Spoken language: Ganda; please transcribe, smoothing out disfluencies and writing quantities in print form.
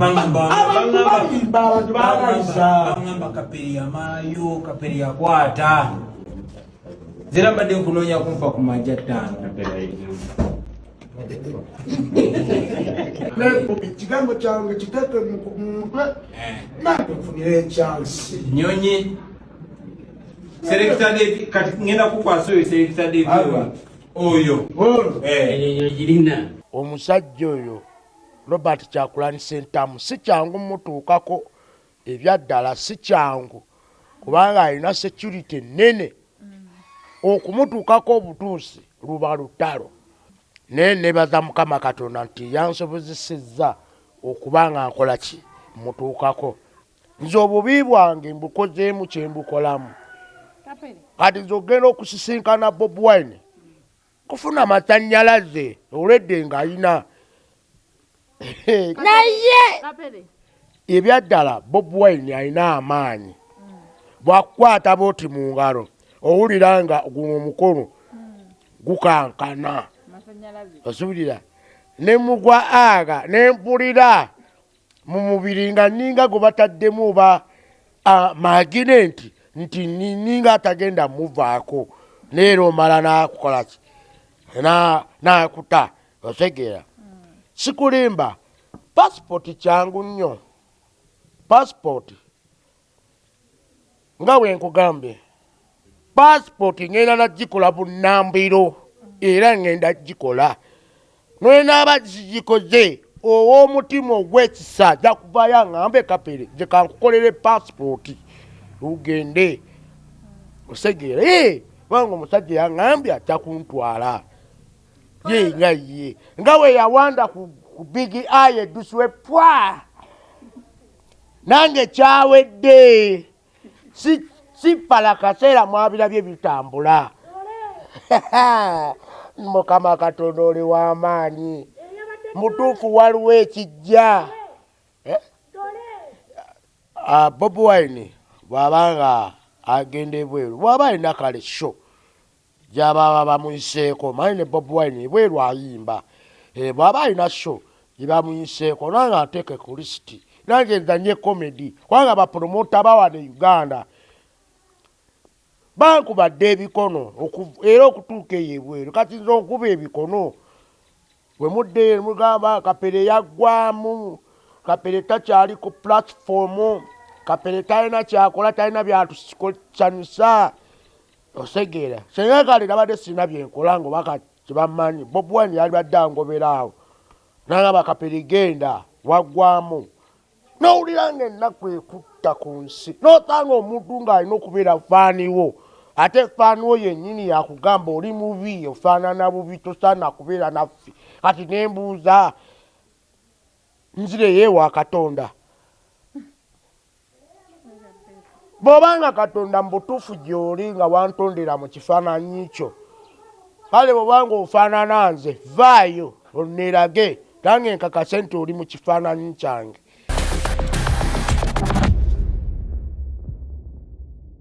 bangamba Kapere yamaayo, Kapere yakwata. Zera mbadde nkunoonya kumpa ku majja 5. Kigambo kyange kiteke mu mutwe nange nfunire ekyansi. Nyonyi. Selector David kati ngenda kukwasa oyo Selector David oyo. Eyo girina. Omusajja oyo Robert Kyagulanyi Ssentamu si kyangu mutuukako ebyaddala si kyangu kubanga alina security nnene okumutuukako obutuusi luba lutalo. Ne nebaza Mukama Katonda nti yansobozesezza okuba nga nkola ki mutuukako. Nze obubi bwange mbukozeemu kye mbukolamu. Kati nze ogenda okusisinkana Bobi Wine kufuna masannyalaze olwedde ng'alina naye ebyaddala Bobi Wine alina amaanyi bwakukwata booti mu ngalo owulira nga guno omukono gukankana osubirira ne mugwa aga ne mpulira mu mubiri nga ninga gwe bataddemu oba maginenti nti ninga atagenda muvaako leero omala nakukola ki nakuta otegeera sikulimba passport kyangu nnyo passport nga bwenkugambye passport ngenda nagikola bunnambiro era ngenda gikola nwenaaba zigikoze ow'omutima ogw'ekisa ajja kuvaayo aŋŋambe Kapere nze kankukolere passport ugende osegeera kubanga omusajja yaŋŋambye ajja kuntwala ye nga we yawanda ku big eye eduswe pwa nange kyawedde si pala kaseera mwabirabye bitambula. Mukama Katonda oli w'amaanyi mutuufu waliwo ekijja. Bobi Wine bw'abanga agenda ebweru bw'aba alina kale sho gy'ababa bamuyiseeko manyi ne Bobi Wine ebweru ayimba bw'aba alina sho gye bamuyiseeko nange ateeke ku lisiti nange nzanye komedi kubanga bapromota bawano e Uganda bankubadde ebikono era okutuuka eyo ebweru kati nze okuba ebikono bwe muddeyo mugamba Kapere yaggwamu Kapere takyali ku platform Kapere talina kyakola talina byatusanyusa osegeera senga kale nabadde sirina byenkola ngaoba kyebamanyi Bobi Wine yali badde angoberaawo nagamba Kapere genda waggwamu n'owulira ng'ennaku ekutta ku nsi n'osanga omuntu ng'alina okubeera faaniwo ate faaniwo yennyini yakugamba oli mubi ofaanana bubi tosaana kubeera naffe kati nembuuza nzireyo ewa Katonda bw'obanga Katonda mbutuufu gy'oli nga wantondera mu kifaananyi kyo kale bw'obanga ofaanana nze vaayo onneerage tange nkakase nti oli mu kifaananyi kyange